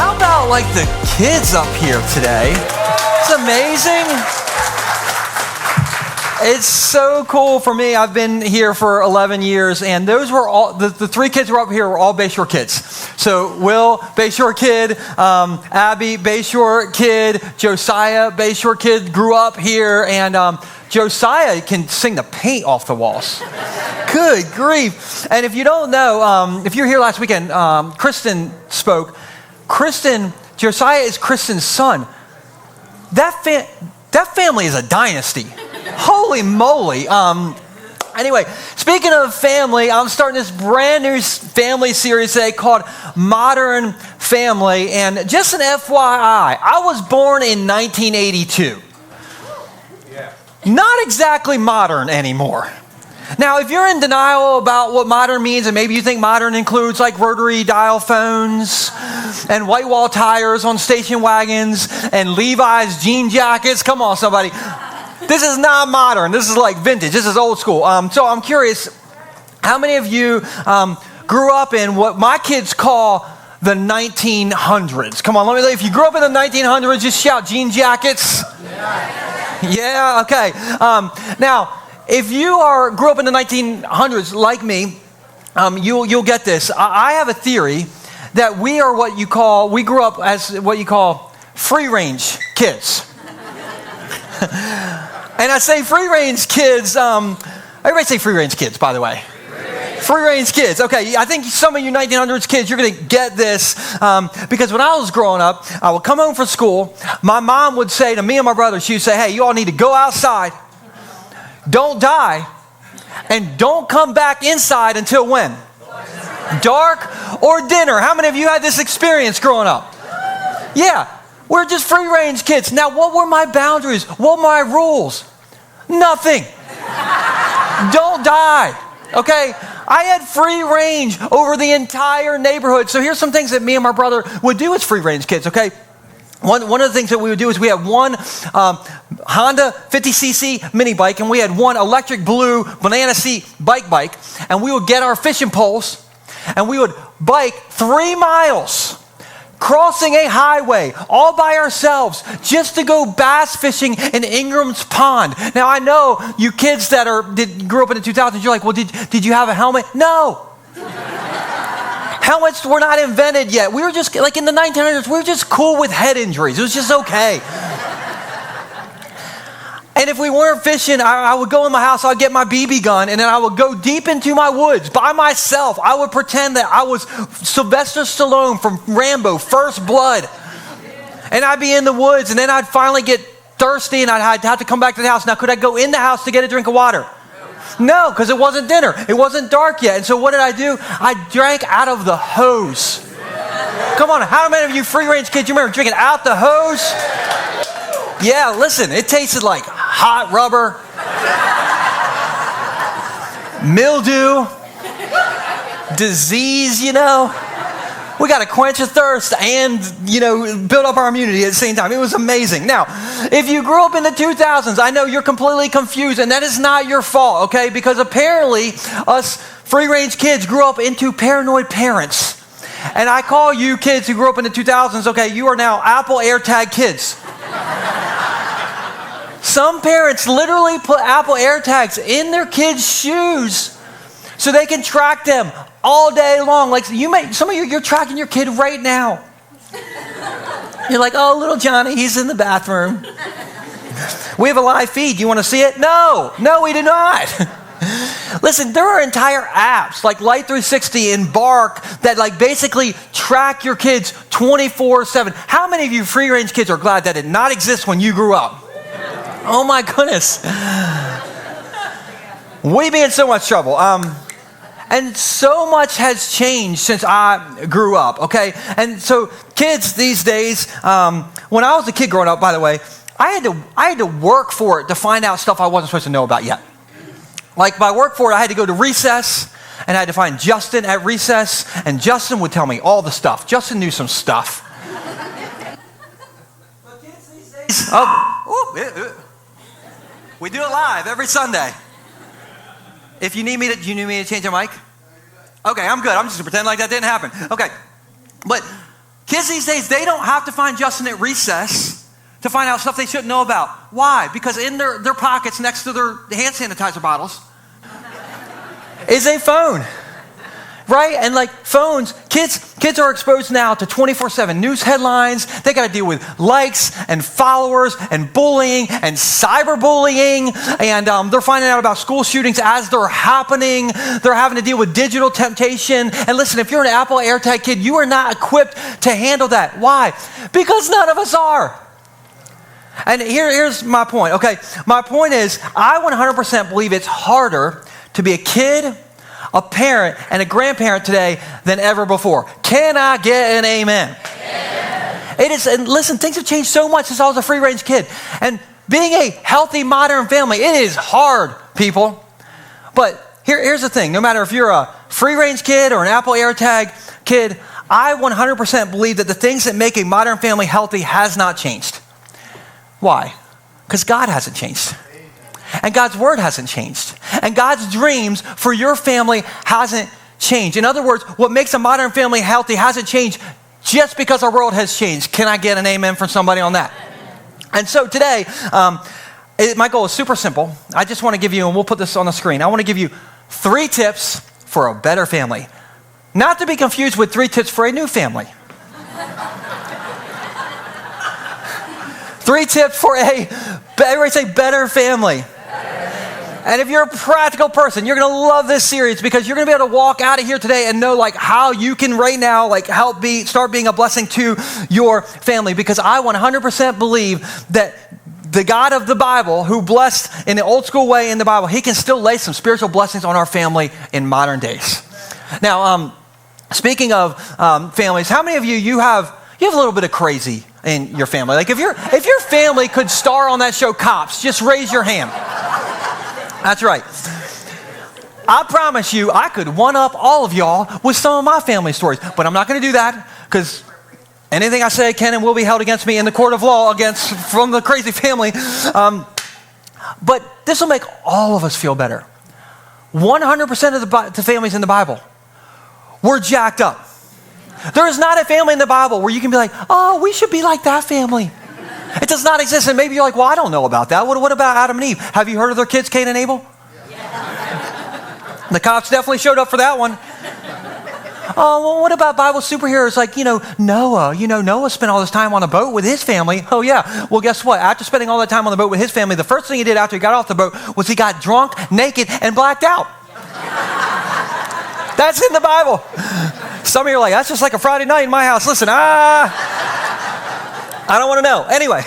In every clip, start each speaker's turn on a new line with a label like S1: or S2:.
S1: How about like the kids up here today? It's amazing. It's so cool for me. I've been here for 11 years, and those were all, the three kids who were up here were all Bay Shore kids. So Will, Bay Shore kid, Abby, Bay Shore kid, Josiah, Bay Shore kid, grew up here, and Josiah can sing the paint off the walls. Good grief. And if you don't know, if you were here last weekend, Kristen spoke. Josiah is Kristen's son. That family is a dynasty. Holy moly. Anyway, speaking of family, I'm starting this brand new family series today called Modern Family. And just an FYI, I was born in 1982. Yeah. Not exactly modern anymore. Now, if you're in denial about what modern means, and maybe you think modern includes like rotary dial phones and white wall tires on station wagons and Levi's jean jackets, come on, somebody. This is not modern. This is like vintage. This is old school. So I'm curious, how many of you grew up in what my kids call the 1900s? Come on, if you grew up in the 1900s, just shout jean jackets. Yeah, okay. Now, if you grew up in the 1900s like me, you'll get this. I have a theory that we grew up as what you call free-range kids. And I say free-range kids, everybody say free-range kids, by the way. Free-range kids. Okay, I think some of you 1900s kids, you're going to get this because when I was growing up, I would come home from school. My mom would say to me and my brother, she would say, hey, you all need to go outside, don't die, and don't come back inside until when? Dark or dinner. How many of you had this experience growing up? Yeah, we're just free-range kids. Now, what were my boundaries? What were my rules? Nothing. Don't die, okay? I had free range over the entire neighborhood. So here's some things that me and my brother would do as free-range kids, okay? One of the things that we would do is we had one Honda 50cc mini bike, and we had one electric blue banana seat bike, and we would get our fishing poles, and we would bike 3 miles, crossing a highway all by ourselves just to go bass fishing in Ingram's Pond. Now, I know you kids that grew up in the 2000s, you're like, well, did you have a helmet? No. Helmets were not invented yet. We were just, like in the 1900s, we were just cool with head injuries. It was just okay. And if we weren't fishing, I would go in my house, I'd get my BB gun, and then I would go deep into my woods by myself. I would pretend that I was Sylvester Stallone from Rambo, First Blood. And I'd be in the woods, and then I'd finally get thirsty, and I'd have to come back to the house. Now, could I go in the house to get a drink of water? No, because it wasn't dinner. It wasn't dark yet. And so what did I do? I drank out of the hose. Come on, how many of you free-range kids, you remember drinking out the hose? Yeah, listen, it tasted like hot rubber, mildew, disease, you know. We got to quench a thirst and, build up our immunity at the same time. It was amazing. Now, if you grew up in the 2000s, I know you're completely confused, and that is not your fault, okay? Because apparently us free-range kids grew up into paranoid parents. And I call you kids who grew up in the 2000s, okay, you are now Apple AirTag kids. Some parents literally put Apple AirTags in their kids' shoes so they can track them all day long. Like some of you, you're tracking your kid right now. You're like, oh, little Johnny, he's in the bathroom. We have a live feed. You want to see it? No, we do not. Listen, there are entire apps like Light 360 and Bark that like basically track your kids 24/7. How many of you free-range kids are glad that did not exist when you grew up? Oh my goodness. We'd be in so much trouble. And so much has changed since I grew up, okay? And so kids these days, when I was a kid growing up, by the way, I had to work for it to find out stuff I wasn't supposed to know about yet. Like by work for it, I had to go to recess, and I had to find Justin at recess, and Justin would tell me all the stuff. Justin knew some stuff. But kids these days, we do it live every Sunday. If you need me to change the mic? Okay, I'm good. I'm just going to pretend like that didn't happen. Okay. But Kids these days, they don't have to find Justin at recess to find out stuff they shouldn't know about. Why? Because in their pockets next to their hand sanitizer bottles is a phone. Right? And like phones, kids are exposed now to 24/7 news headlines. They got to deal with likes and followers and bullying and cyberbullying. And they're finding out about school shootings as they're happening. They're having to deal with digital temptation. And listen, if you're an Apple AirTag kid, you are not equipped to handle that. Why? Because none of us are. And here's my point. Okay, my point is I 100% believe it's harder to be a kid, a parent, and a grandparent today than ever before. Can I get an amen? Amen. It is, and listen, things have changed so much since I was a free-range kid. And being a healthy, modern family, it is hard, people. But here's the thing. No matter if you're a free-range kid or an Apple AirTag kid, I 100% believe that the things that make a modern family healthy has not changed. Why? Because God hasn't changed. And God's word hasn't changed. And God's dreams for your family hasn't changed. In other words, what makes a modern family healthy hasn't changed just because our world has changed. Can I get an amen from somebody on that? And so today, my goal is super simple. I just want to give you, and we'll put this on the screen, I want to give you 3 tips for a better family. Not to be confused with 3 tips for a new family. 3 tips for everybody say better family. And if you're a practical person, you're going to love this series because you're going to be able to walk out of here today and know like how you can right now like start being a blessing to your family, because I 100% believe that the God of the Bible, who blessed in the old school way in the Bible, he can still lay some spiritual blessings on our family in modern days. Now, speaking of families, how many of you have a little bit of crazy in your family? Like if your family could star on that show Cops, just raise your hand. That's right. I promise you, I could one-up all of y'all with some of my family stories, but I'm not going to do that because anything I say can and will be held against me in the court of law from the crazy family. But this will make all of us feel better. 100% of the families in the Bible were jacked up. There is not a family in the Bible where you can be like, oh, we should be like that family. It does not exist. And maybe you're like, well, I don't know about that. What about Adam and Eve? Have you heard of their kids, Cain and Abel? Yeah. The cops definitely showed up for that one. Oh, well, what about Bible superheroes like, Noah? Noah spent all this time on a boat with his family. Oh, yeah. Well, guess what? After spending all that time on the boat with his family, the first thing he did after he got off the boat was he got drunk, naked, and blacked out. That's in the Bible. Some of you are like, that's just like a Friday night in my house. Listen, I don't want to know. Anyway.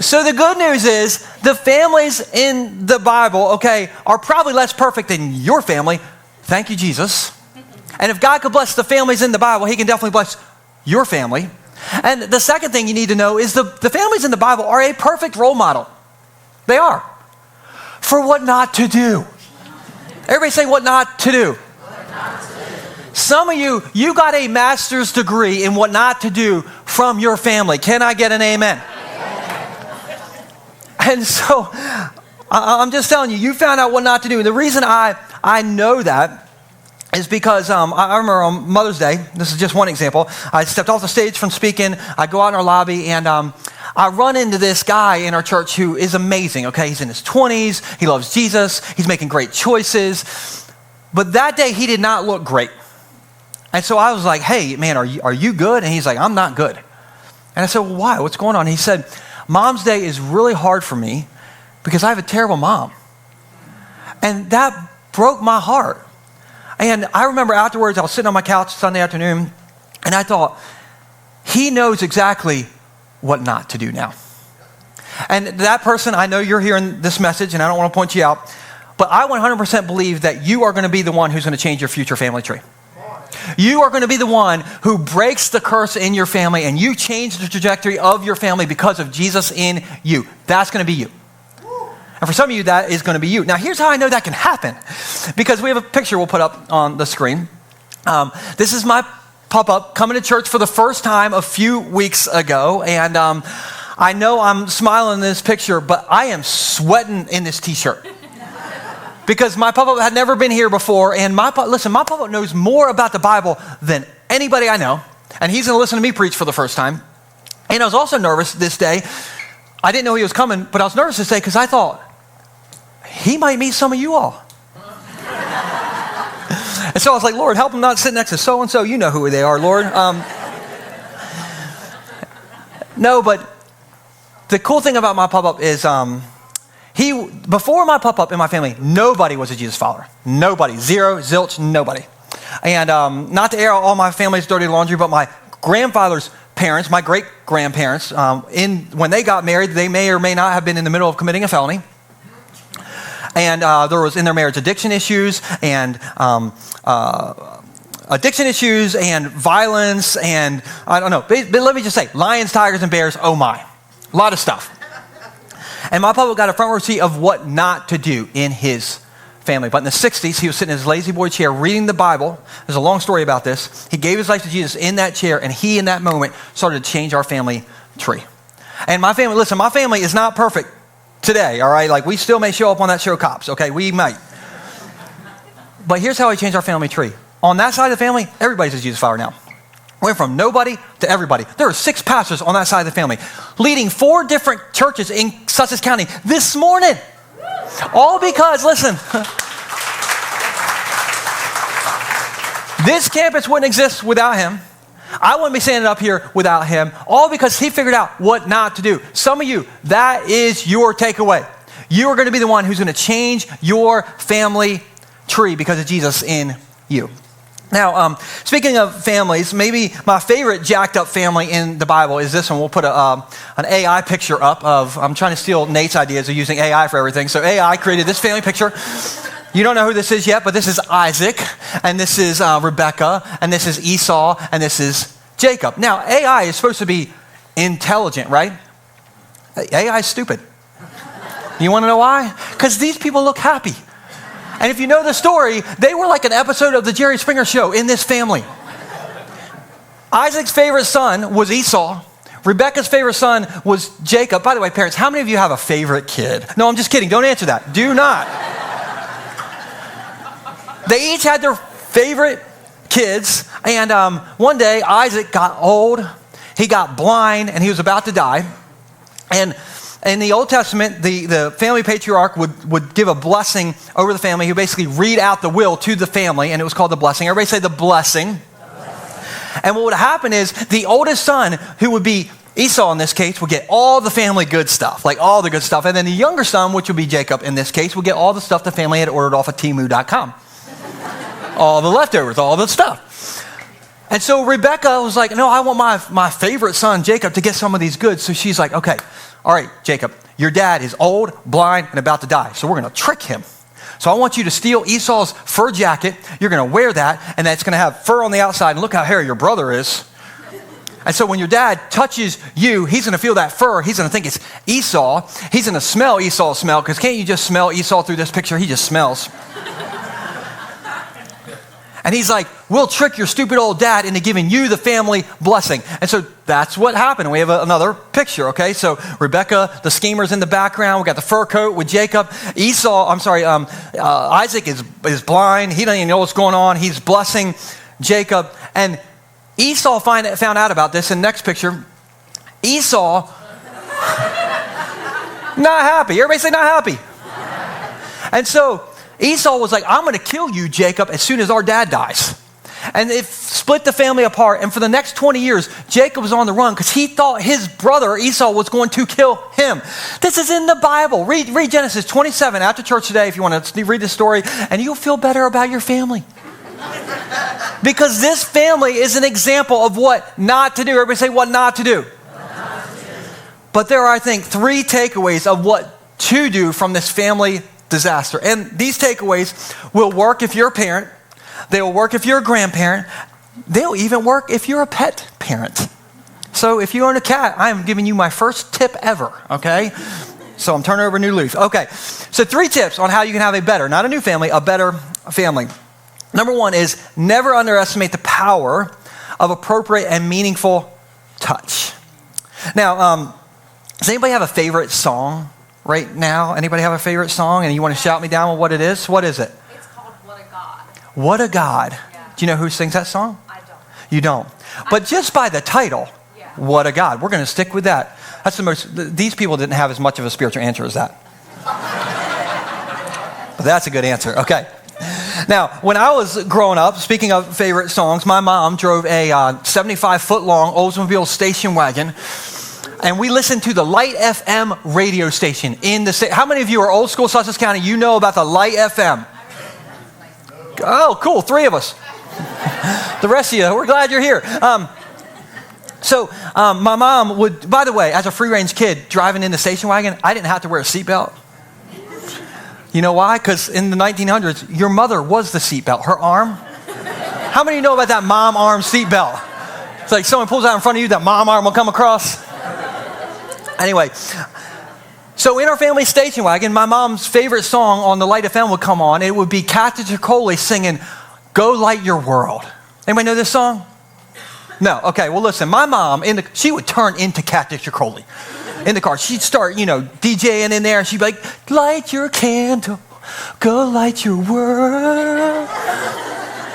S1: So the good news is the families in the Bible, okay, are probably less perfect than your family. Thank you, Jesus. And if God could bless the families in the Bible, he can definitely bless your family. And the second thing you need to know is the families in the Bible are a perfect role model. They are. For what not to do. Everybody say what not to do. Some of you got a master's degree in what not to do from your family. Can I get an amen? And so I'm just telling you found out what not to do. And the reason I know that is because I remember on Mother's Day, this is just one example, I stepped off the stage from speaking, I go out in our lobby, and I run into this guy in our church who is amazing, okay? He's in his 20s, he loves Jesus, he's making great choices, but that day he did not look great. And so I was like, hey, man, are you good? And he's like, I'm not good. And I said, well, why? What's going on? He said, Mom's Day is really hard for me because I have a terrible mom. And that broke my heart. And I remember afterwards, I was sitting on my couch Sunday afternoon, and I thought, he knows exactly what not to do now. And that person, I know you're hearing this message, and I don't want to point you out, but I 100% believe that you are going to be the one who's going to change your future family tree. You are going to be the one who breaks the curse in your family, and you change the trajectory of your family because of Jesus in you. That's going to be you. And for some of you, that is going to be you. Now, here's how I know that can happen. Because we have a picture we'll put up on the screen. This is my pop-up coming to church for the first time a few weeks ago. And I know I'm smiling in this picture, but I am sweating in this t-shirt. Because my pop-up had never been here before. And my pop-up knows more about the Bible than anybody I know, and he's going to listen to me preach for the first time. And I was also nervous this day. I didn't know he was coming, but I was nervous this day because I thought, he might meet some of you all. And so I was like, Lord, help him not sit next to so-and-so. You know who they are, Lord. No, but the cool thing about my pop-up is before my pop-up in my family, nobody was a Jesus follower. Nobody. Zero, zilch, nobody. And not to air all my family's dirty laundry, but my grandfather's parents, my great-grandparents, when they got married, they may or may not have been in the middle of committing a felony. And there was in their marriage addiction issues and violence and I don't know. But let me just say, lions, tigers, and bears, oh my. A lot of stuff. And my papa got a front row seat of what not to do in his family. But in the 60s, he was sitting in his lazy boy chair reading the Bible. There's a long story about this. He gave his life to Jesus in that chair, and he, in that moment, started to change our family tree. And my family, listen, my family is not perfect today, all right? Like, we still may show up on that show Cops, okay? We might. But here's how he changed our family tree. On that side of the family, everybody's a Jesus follower now. Went from nobody to everybody. There are 6 pastors on that side of the family, leading 4 different churches in Sussex County this morning. All because, listen, this campus wouldn't exist without him. I wouldn't be standing up here without him. All because he figured out what not to do. Some of you, that is your takeaway. You are going to be the one who's going to change your family tree because of Jesus in you. Now, speaking of families, maybe my favorite jacked up family in the Bible is this one. We'll put an AI picture up of, I'm trying to steal Nate's ideas of using AI for everything. So AI created this family picture. You don't know who this is yet, but this is Isaac, and this is Rebecca, and this is Esau, and this is Jacob. Now, AI is supposed to be intelligent, right? AI is stupid. You want to know why? Because these people look happy. And if you know the story, they were like an episode of the Jerry Springer Show in this family. Isaac's favorite son was Esau. Rebecca's favorite son was Jacob. By the way, parents, how many of you have a favorite kid? No, I'm just kidding. Don't answer that. Do not. They each had their favorite kids. And one day, Isaac got old. He got blind, and he was about to die. And in the Old Testament, the family patriarch would give a blessing over the family. He would basically read out the will to the family, and it was called the blessing. Everybody say the blessing. And what would happen is the oldest son, who would be Esau in this case, would get all the family good stuff, like all the good stuff. And then the younger son, which would be Jacob in this case, would get all the stuff the family had ordered off of Temu.com. All the leftovers, all the stuff. And so Rebecca was like, no, I want my favorite son, Jacob, to get some of these goods. So she's like, okay, all right, Jacob, your dad is old, blind, and about to die. So we're going to trick him. So I want you to steal Esau's fur jacket. You're going to wear that, and that's going to have fur on the outside. And look how hairy your brother is. And so when your dad touches you, he's going to feel that fur. He's going to think it's Esau. He's going to smell Esau's smell, because can't you just smell Esau through this picture? He just smells. And he's like, we'll trick your stupid old dad into giving you the family blessing. And so that's what happened. We have another picture, okay? So Rebecca, the schemer's in the background. We got the fur coat with Jacob. Isaac is blind. He doesn't even know what's going on. He's blessing Jacob. And Esau found out about this. In the next picture, Esau, not happy. Everybody say not happy. And so Esau was like, I'm going to kill you, Jacob, as soon as our dad dies. And it split the family apart. And for the next 20 years, Jacob was on the run because he thought his brother Esau was going to kill him. This is in the Bible. Read Genesis 27 after church today if you want to read this story, and you'll feel better about your family. Because this family is an example of what not to do. Everybody say what not to do. But there are, I think, 3 takeaways of what to do from this family disaster. And these takeaways will work if you're a parent. They will work if you're a grandparent. They'll even work if you're a pet parent. So if you own a cat, I'm giving you my first tip ever, okay? So I'm turning over a new leaf. Okay, so 3 tips on how you can have a better, not a new family, a better family. Number 1 is never underestimate the power of appropriate and meaningful touch. Now, does anybody have a favorite song right now? Anybody have a favorite song and you want to shout me down on what it is? What is it?
S2: It's called What a God.
S1: What a God.
S2: Yeah.
S1: Do you know who sings that song?
S2: I don't.
S1: You don't. But just by the title, what a God. We're going to stick with that. That's the most, these people didn't have as much of a spiritual answer as that. But that's a good answer. Okay. Now, when I was growing up, speaking of favorite songs, my mom drove a 75-foot-long Oldsmobile station wagon, and we listened to the Light FM radio station in the state. How many of you are old school Sussex County? You know about the Light FM? Oh, cool. 3 of us. The rest of you, we're glad you're here. So my mom would, by the way, as a free-range kid driving in the station wagon, I didn't have to wear a seatbelt. You know why? Because in the 1900s, your mother was the seatbelt, her arm. How many of you know about that mom arm seatbelt? It's like someone pulls out in front of you, that mom arm will come across. Anyway, so in our family station wagon, my mom's favorite song on the Light FM would come on. It would be Kathy Tricoli singing, "Go Light Your World." Anybody know this song? No. Okay, well listen, my mom, she would turn into Kathy Tricoli in the car. She'd start, DJing in there, and she'd be like, "Light your candle, go light your world."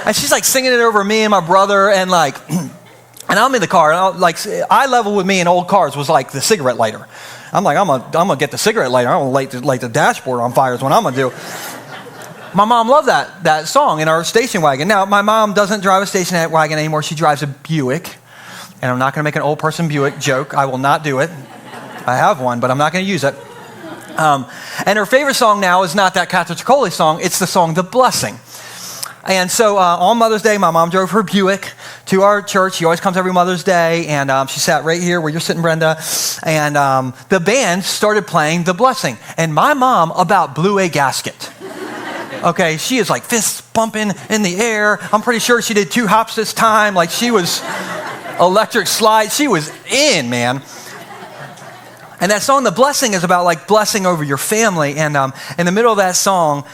S1: And she's like singing it over me and my brother, and like, and I'm in the car, and eye level with me in old cars was like the cigarette lighter. I'm like, I'm gonna get the cigarette lighter. I'm gonna light the dashboard on fire is what I'm gonna do. My mom loved that song in our station wagon. Now, my mom doesn't drive a station wagon anymore. She drives a Buick. And I'm not going to make an old person Buick joke. I will not do it. I have one, but I'm not going to use it. And her favorite song now is not that Kathy Tricoli song. It's the song, "The Blessing." And so on Mother's Day, my mom drove her Buick to our church. She always comes every Mother's Day. And she sat right here where you're sitting, Brenda. And the band started playing "The Blessing." And my mom about blew a gasket. Okay, she is like fists bumping in the air. I'm pretty sure she did 2 hops this time. Like she was electric slide. She was in, man. And that song, "The Blessing," is about like blessing over your family. And in the middle of that song,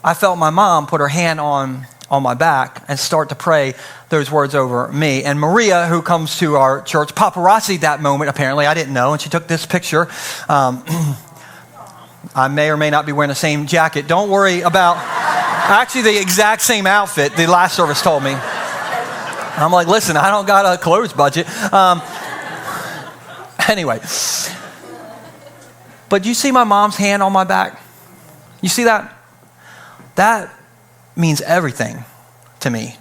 S1: I felt my mom put her hand on my back and start to pray those words over me. And Maria, who comes to our church, paparazzi'd that moment, apparently. I didn't know. And she took this picture. I may or may not be wearing the same jacket. Don't worry about actually the exact same outfit the last service told me. I'm like, listen, I don't got a clothes budget. Anyway. But you see my mom's hand on my back? You see that? That means everything to me.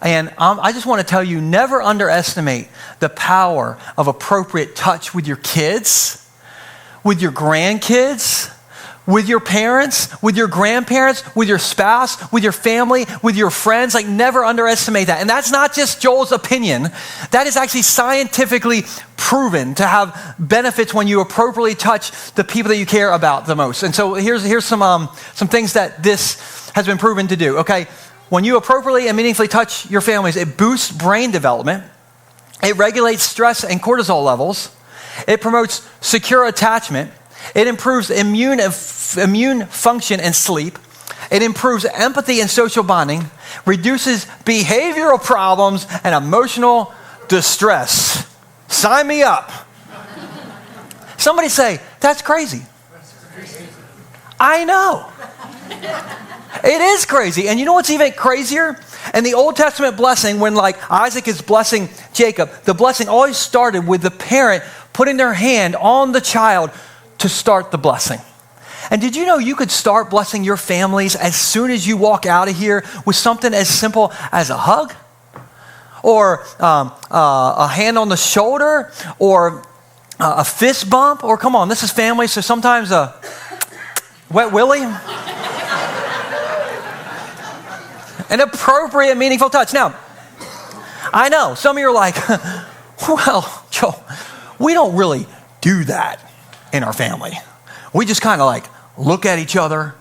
S1: And I just want to tell you, never underestimate the power of appropriate touch with your kids, with your grandkids, with your parents, with your grandparents, with your spouse, with your family, with your friends. Like, never underestimate that. And that's not just Joel's opinion. That is actually scientifically proven to have benefits when you appropriately touch the people that you care about the most. And so here's some things that this has been proven to do. Okay, when you appropriately and meaningfully touch your families, it boosts brain development. It regulates stress and cortisol levels. It promotes secure attachment. It improves immune function and sleep. It improves empathy and social bonding, reduces behavioral problems and emotional distress. Sign me up. Somebody say, "That's crazy." I know. It is crazy. And you know what's even crazier? In the Old Testament blessing, when like Isaac is blessing Jacob, the blessing always started with the parent putting their hand on the child to start the blessing. And did you know you could start blessing your families as soon as you walk out of here with something as simple as a hug? Or a hand on the shoulder? Or a fist bump? Or come on, this is family, so sometimes a wet willy? An appropriate, meaningful touch. Now, I know some of you are like, "Well, Joe, we don't really do that in our family. We just kind of like look at each other,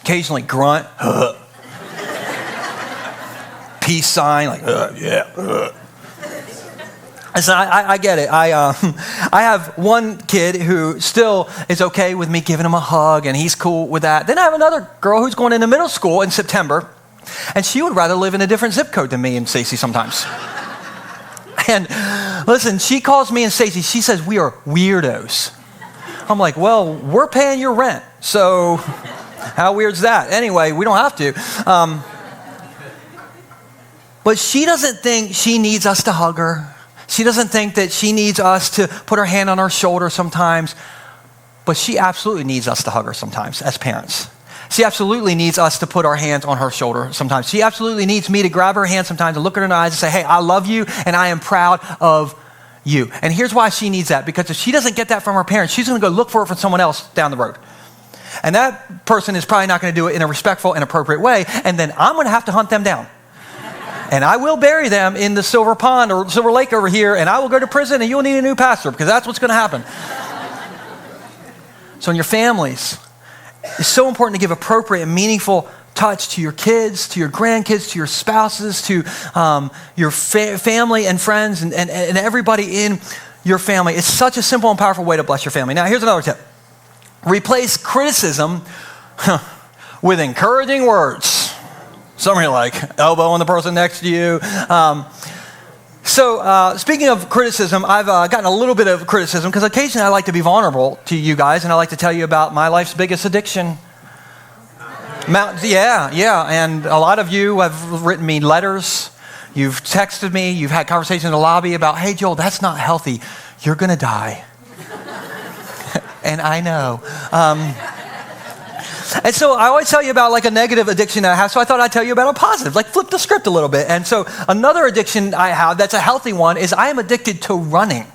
S1: occasionally grunt, peace sign, like, yeah. Listen, I get it. I have one kid who still is okay with me giving him a hug, and he's cool with that. Then I have another girl who's going into middle school in September, and she would rather live in a different zip code than me and Stacey sometimes. And listen, she calls me and Stacey, she says we are weirdos. I'm like, well, we're paying your rent, so how weird's that? Anyway, we don't have to. But she doesn't think she needs us to hug her. She doesn't think that she needs us to put her hand on her shoulder sometimes. But she absolutely needs us to hug her sometimes as parents. She absolutely needs us to put our hands on her shoulder sometimes. She absolutely needs me to grab her hand sometimes and look at her in the eyes and say, hey, I love you and I am proud of you. And here's why she needs that. Because if she doesn't get that from her parents, she's going to go look for it from someone else down the road. And that person is probably not going to do it in a respectful and appropriate way. And then I'm going to have to hunt them down. And I will bury them in the Silver Pond or Silver Lake over here, and I will go to prison, and you'll need a new pastor, because that's what's going to happen. So in your families, it's so important to give appropriate and meaningful touch to your kids, to your grandkids, to your spouses, to your family and friends, and everybody in your family. It's such a simple and powerful way to bless your family. Now, here's another tip. Replace criticism with encouraging words. Some of you are like, elbowing the person next to you. So speaking of criticism, I've gotten a little bit of criticism because occasionally I like to be vulnerable to you guys, and I like to tell you about my life's biggest addiction. Yeah. And a lot of you have written me letters. You've texted me. You've had conversations in the lobby about, hey, Joel, that's not healthy. You're going to die. And I know. And so I always tell you about like a negative addiction that I have, so I thought I'd tell you about a positive, like flip the script a little bit. And so another addiction I have that's a healthy one is I am addicted to running.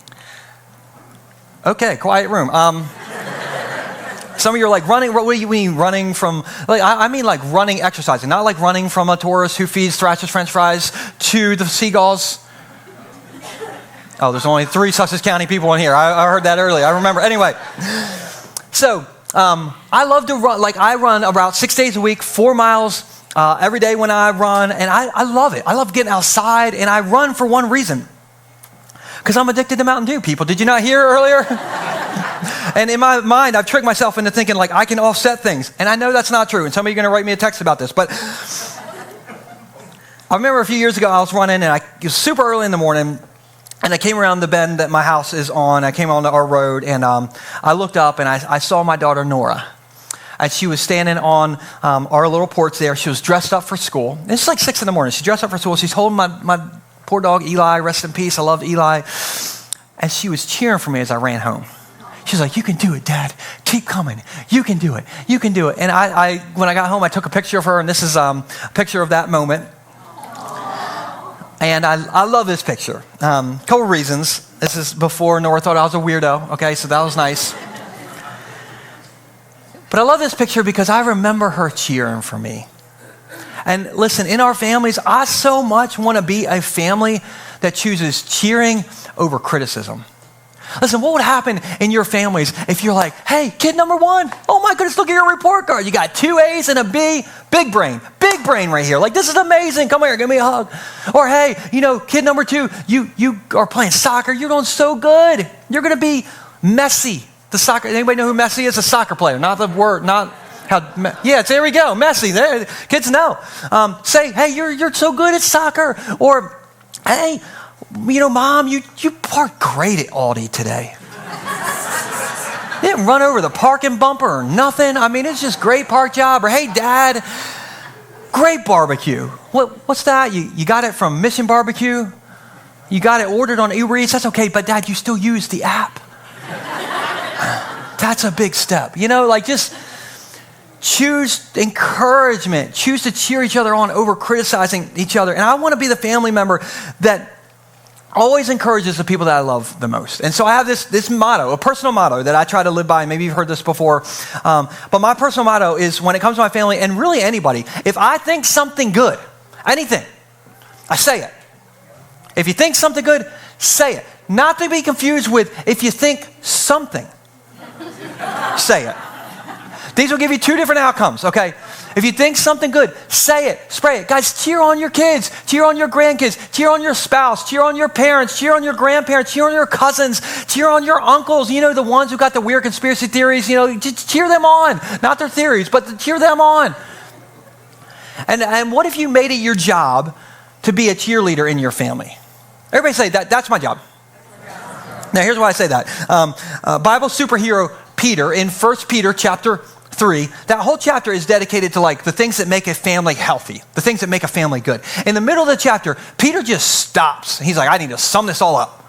S1: Okay, quiet room. Some of you are like, running, what do you mean running from, like I mean like running exercising, not like running from a tourist who feeds Thrasher's French fries to the seagulls. Oh, there's only 3 Sussex County people in here. I heard that earlier. I remember. Anyway, so I love to run. Like I run about 6 days a week, 4 miles every day when I run, and I love it. I love getting outside, and I run for one reason, because I'm addicted to Mountain Dew. People, did you not hear earlier? And in my mind, I've tricked myself into thinking like I can offset things, and I know that's not true. And some of you are going to write me a text about this, but I remember a few years ago I was running, and it was super early in the morning. And I came around the bend that my house is on. I came onto our road, and I looked up, and I saw my daughter, Nora. And she was standing on our little porch there. She was dressed up for school. And it's like 6 in the morning. She's dressed up for school. She's holding my poor dog, Eli. Rest in peace. I love Eli. And she was cheering for me as I ran home. She's like, you can do it, Dad. Keep coming. You can do it. You can do it. And I when I got home, I took a picture of her, and this is a picture of that moment. And I love this picture. Couple reasons. This is before Nora thought I was a weirdo. Okay, so that was nice. But I love this picture because I remember her cheering for me. And listen, in our families, I so much want to be a family that chooses cheering over criticism. Listen, what would happen in your families if you're like, hey, kid number 1, oh my goodness, look at your report card. You got 2 A's and a B, big brain right here. Like, this is amazing. Come here, give me a hug. Or hey, kid number 2, you are playing soccer. You're doing so good. You're going to be Messi. The soccer, anybody know who Messi is? A soccer player, not the word, not how, yeah, there we go, Messi. There, kids know. Say, hey, you're so good at soccer. Or, hey, Mom, you parked great at Aldi today. You didn't run over the parking bumper or nothing. I mean, it's just great park job. Or, hey, Dad, great barbecue. What's that? You got it from Mission Barbecue? You got it ordered on Uber Eats? That's okay, but Dad, you still use the app. That's a big step. Just choose encouragement. Choose to cheer each other on over criticizing each other. And I want to be the family member that always encourages the people that I love the most. And so I have this motto, a personal motto that I try to live by. Maybe you've heard this before. But my personal motto is, when it comes to my family, and really anybody, if I think something good, anything, I say it. If you think something good, say it. Not to be confused with if you think something, say it. These will give you 2 different outcomes, okay? If you think something good, say it, spray it. Guys, cheer on your kids, cheer on your grandkids, cheer on your spouse, cheer on your parents, cheer on your grandparents, cheer on your cousins, cheer on your uncles, the ones who got the weird conspiracy theories, just cheer them on. Not their theories, but cheer them on. And what if you made it your job to be a cheerleader in your family? Everybody say, that's my job. Now, here's why I say that. Bible superhero Peter, in 1 Peter chapter 3, that whole chapter is dedicated to like the things that make a family healthy, the things that make a family good. In the middle of the chapter, Peter just stops. He's like, I need to sum this all up.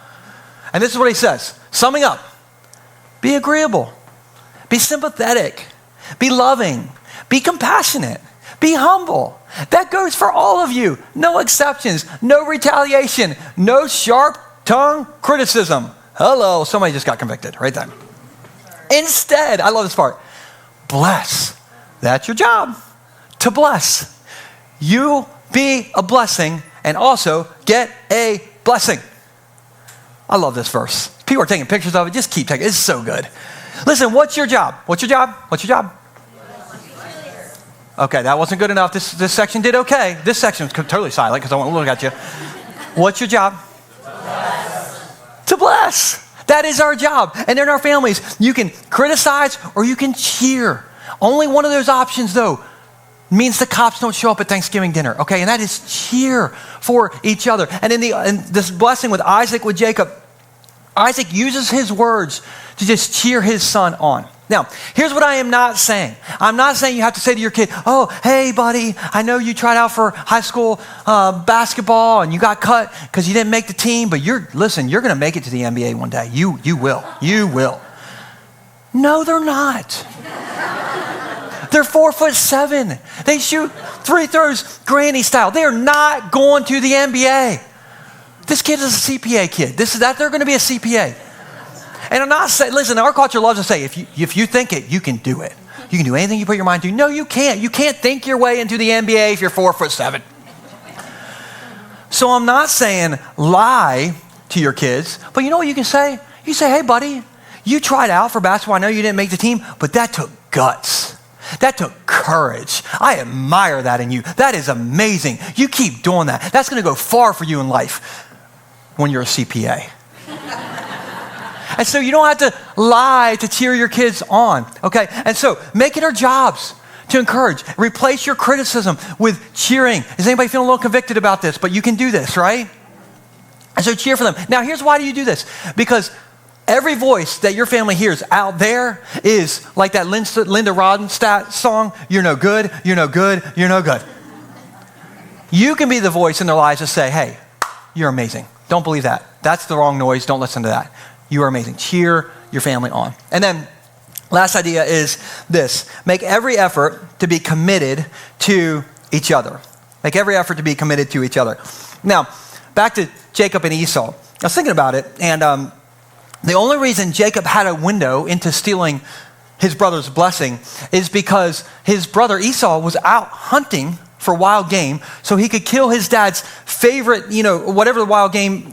S1: And this is what he says, summing up, be agreeable, be sympathetic, be loving, be compassionate, be humble. That goes for all of you. No exceptions, no retaliation, no sharp tongue criticism. Hello, somebody just got convicted right then. Instead, I love this part, bless. That's your job, to bless. You be a blessing and also get a blessing. I love this verse. People are taking pictures of it. Just keep taking it. It's so good. Listen, what's your job? What's your job? What's your job? Okay, that wasn't good enough. This section did okay. This section was totally silent because I want to look at you. What's your job? To bless. That is our job. And in our families, you can criticize or you can cheer. Only one of those options, though, means the cops don't show up at Thanksgiving dinner, okay? And that is cheer for each other. And in this blessing with Isaac, with Jacob, Isaac uses his words to just cheer his son on. Now, here's what I am not saying. I'm not saying you have to say to your kid, oh, hey, buddy, I know you tried out for high school basketball and you got cut because you didn't make the team, but you're going to make it to the NBA one day. You will. You will. No, they're not. They're 4'7". They shoot free throws granny style. They are not going to the NBA. This kid is a CPA kid. They're going to be a CPA. And I'm not saying, listen, our culture loves to say, if you think it, you can do it. You can do anything you put your mind to. No, you can't. You can't think your way into the NBA if you're 4'7". So I'm not saying lie to your kids, but you know what you can say? You say, hey, buddy, you tried out for basketball. I know you didn't make the team, but that took guts. That took courage. I admire that in you. That is amazing. You keep doing that. That's going to go far for you in life when you're a CPA. And so you don't have to lie to cheer your kids on, okay? And so make it our jobs to encourage. Replace your criticism with cheering. Is anybody feeling a little convicted about this? But you can do this, right? And so cheer for them. Now, here's why do you do this? Because every voice that your family hears out there is like that Linda Ronstadt song, you're no good, you're no good, you're no good. You can be the voice in their lives to say, hey, you're amazing. Don't believe that. That's the wrong noise. Don't listen to that. You are amazing. Cheer your family on. And then last idea is this. Make every effort to be committed to each other. Make every effort to be committed to each other. Now, back to Jacob and Esau. I was thinking about it, and the only reason Jacob had a window into stealing his brother's blessing is because his brother Esau was out hunting for wild game so he could kill his dad's favorite, whatever the wild game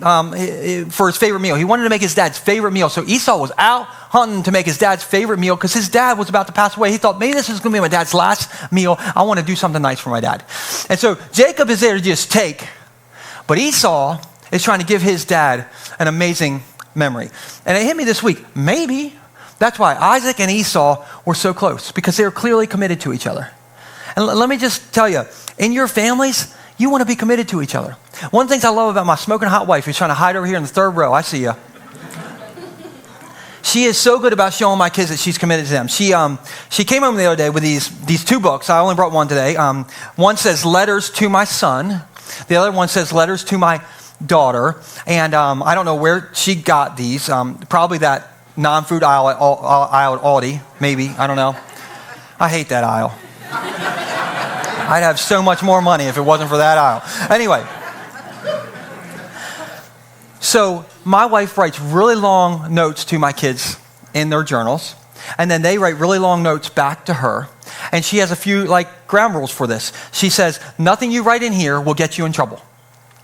S1: for his favorite meal. He wanted to make his dad's favorite meal. So Esau was out hunting to make his dad's favorite meal because his dad was about to pass away. He thought, maybe this is going to be my dad's last meal. I want to do something nice for my dad. And so Jacob is there to just take, but Esau is trying to give his dad an amazing memory. And it hit me this week. Maybe that's why Isaac and Esau were so close, because they were clearly committed to each other. And let me just tell you, in your families, you want to be committed to each other. One of the things I love about my smoking hot wife, who's trying to hide over here in the third row, I see you. She is so good about showing my kids that she's committed to them. She came home the other day with these two books. I only brought one today. One says Letters to My Son. The other one says Letters to My Daughter. And I don't know where she got these. Probably that non-food aisle at Aldi, maybe. I don't know. I hate that aisle. I'd have so much more money if it wasn't for that aisle. Anyway, so my wife writes really long notes to my kids in their journals, and then they write really long notes back to her, and she has a few ground rules for this. She says, nothing you write in here will get you in trouble.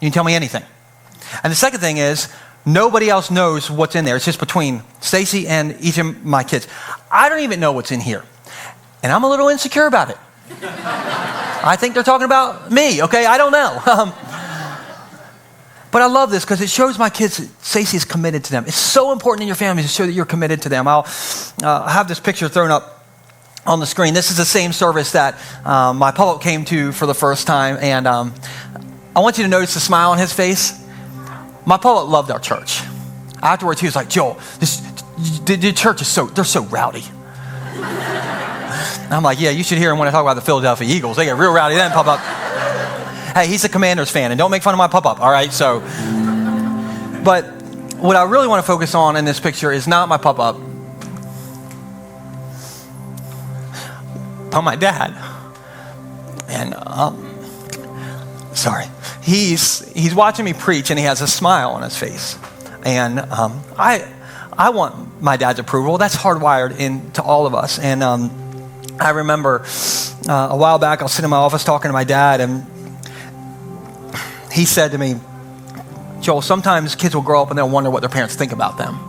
S1: You can tell me anything. And the second thing is, nobody else knows what's in there. It's just between Stacy and each of my kids. I don't even know what's in here, and I'm a little insecure about it. I think they're talking about me, okay? I don't know. But I love this because it shows my kids that Stacey's committed to them. It's so important in your family to show that you're committed to them. I'll have this picture thrown up on the screen. This is the same service that my Paul came to for the first time. And I want you to notice the smile on his face. My Paul loved our church. Afterwards, he was like, Joel, the church is they're so rowdy. I'm like, yeah, you should hear him when I talk about the Philadelphia Eagles. They get real rowdy then pop up. Hey, he's a Commanders fan, and don't make fun of my pop-up, all right? So, but what I really want to focus on in this picture is not my pop-up, but my dad. And, he's watching me preach, and he has a smile on his face. And I want my dad's approval. That's hardwired into all of us. And I remember a while back, I was sitting in my office talking to my dad, and he said to me, Joel, sometimes kids will grow up and they'll wonder what their parents think about them.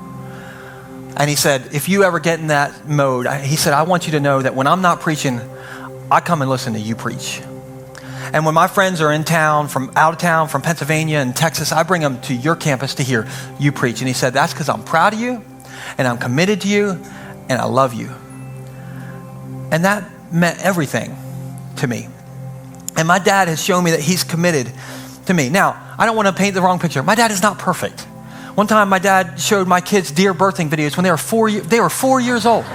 S1: And he said, if you ever get in that mode, he said, I want you to know that when I'm not preaching, I come and listen to you preach. And when my friends are in town, from out of town, from Pennsylvania and Texas, I bring them to your campus to hear you preach. And he said, that's because I'm proud of you, and I'm committed to you, and I love you. And that meant everything to me. And my dad has shown me that he's committed to me. Now, I don't want to paint the wrong picture. My dad is not perfect. One time my dad showed my kids deer birthing videos when they were 4 years old.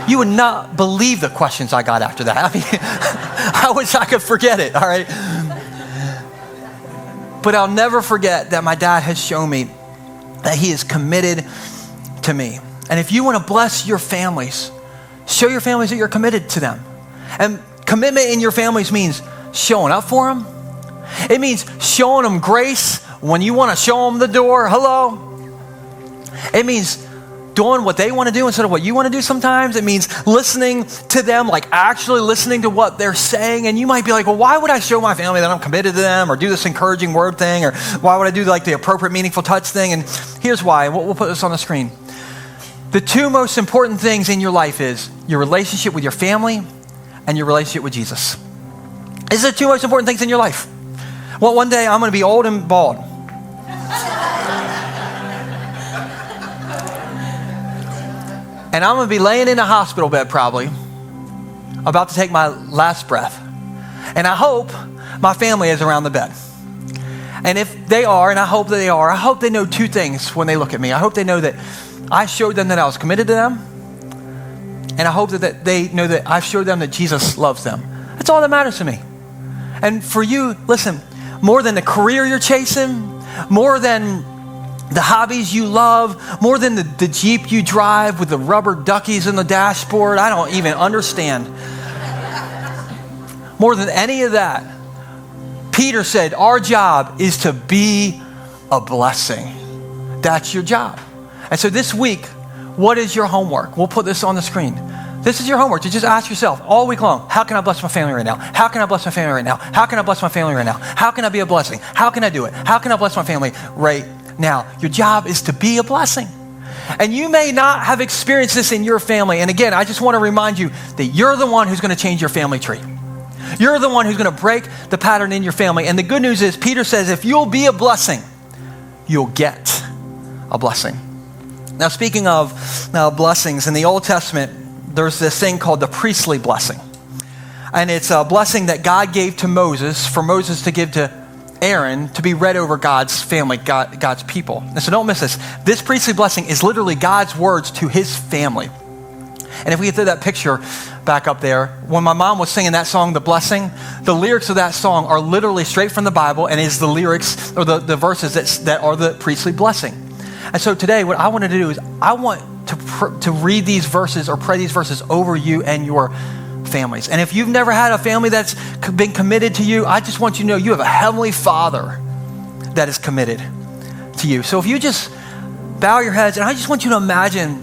S1: You would not believe the questions I got after that. I mean, I wish I could forget it, all right? But I'll never forget that my dad has shown me that he is committed to me. And if you want to bless your families, show your families that you're committed to them. And commitment in your families means showing up for them. It means showing them grace when you want to show them the door. Hello. It means doing what they want to do instead of what you want to do sometimes. It means listening to them, like actually listening to what they're saying. And you might be like, well, why would I show my family that I'm committed to them, or do this encouraging word thing, or why would I do like the appropriate, meaningful touch thing? And here's why. We'll put this on the screen. The two most important things in your life is your relationship with your family and your relationship with Jesus. These are the two most important things in your life. Well, one day I'm going to be old and bald. And I'm going to be laying in a hospital bed probably, about to take my last breath. And I hope my family is around the bed. And if they are, and I hope that they are, I hope they know two things when they look at me. I hope they know that I showed them that I was committed to them. And I hope that they know that I've showed them that Jesus loves them. That's all that matters to me. And for you, listen, more than the career you're chasing, more than the hobbies you love, more than the Jeep you drive with the rubber duckies in the dashboard, I don't even understand. More than any of that, Peter said, our job is to be a blessing. That's your job. And so this week, what is your homework? We'll put this on the screen. This is your homework to just ask yourself all week long, how can I bless my family right now? How can I bless my family right now? How can I bless my family right now? How can I be a blessing? How can I do it? How can I bless my family right now? Your job is to be a blessing. And you may not have experienced this in your family. And again, I just want to remind you that you're the one who's going to change your family tree. You're the one who's going to break the pattern in your family. And the good news is, Peter says, if you'll be a blessing, you'll get a blessing. Now, speaking of blessings, in the Old Testament, there's this thing called the priestly blessing. And it's a blessing that God gave to Moses, for Moses to give to Aaron to be read over God's family, God's people. And so don't miss this. This priestly blessing is literally God's words to his family. And if we get to that picture back up there, when my mom was singing that song, The Blessing, the lyrics of that song are literally straight from the Bible, and is the lyrics or the verses that are the priestly blessing. And so today, what I want to do is I want to read these verses or pray these verses over you and your families. And if you've never had a family that's been committed to you, I just want you to know you have a heavenly Father that is committed to you. So if you just bow your heads, and I just want you to imagine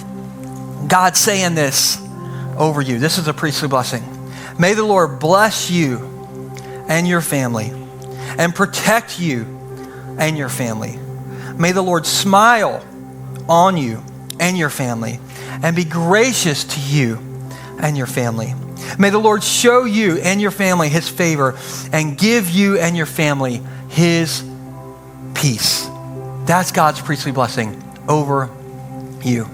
S1: God saying this over you. This is a priestly blessing. May the Lord bless you and your family, and protect you and your family. May the Lord smile on you and your family, and be gracious to you and your family. May the Lord show you and your family his favor, and give you and your family his peace. That's God's priestly blessing over you.